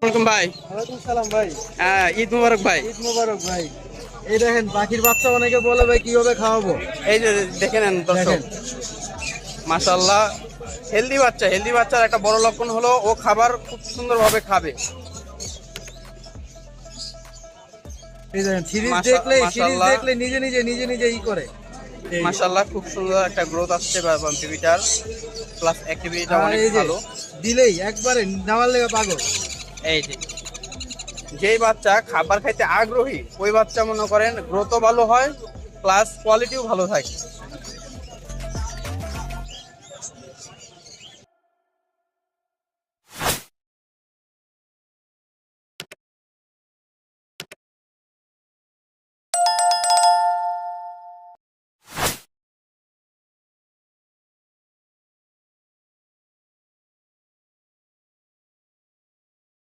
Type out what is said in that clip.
ওয়ালাইকুম ভাই। ওয়ালাইকুম সালাম ভাই। হ্যাঁ, ঈদ মুবারক ভাই। ঈদ মোবারক ভাই। এই দেখেন পাখির বাচ্চা অনেকে বলে ভাই কিভাবে খাওয়াবো। এই যে দেখে নেন দর্শক, দেখেন মাশাআল্লাহ হেলদি বাচ্চা। হেলদি বাচ্চার একটা বড় লক্ষণ হলো ও খাবার খুব সুন্দরভাবে খাবে। এই দেখেন সিরিজ মাশাআল্লাহ। দেখলে নিজে নিজে ই করে। এই মাশাআল্লাহ খুব সুন্দর একটা গ্রোথ আসছে বেবিটার, প্লাস অ্যাক্টিভিটিটা আর অনেক এই যে ভালো। দিলেই একবারে নেওয়ার লেগে পাগল। এই যে যেই বাচ্চা খাবার খাইতে আগ্রহী ওই বাচ্চা মনে করেন গ্রোথও ভালো হয়, প্লাস কোয়ালিটিও ভালো থাকে।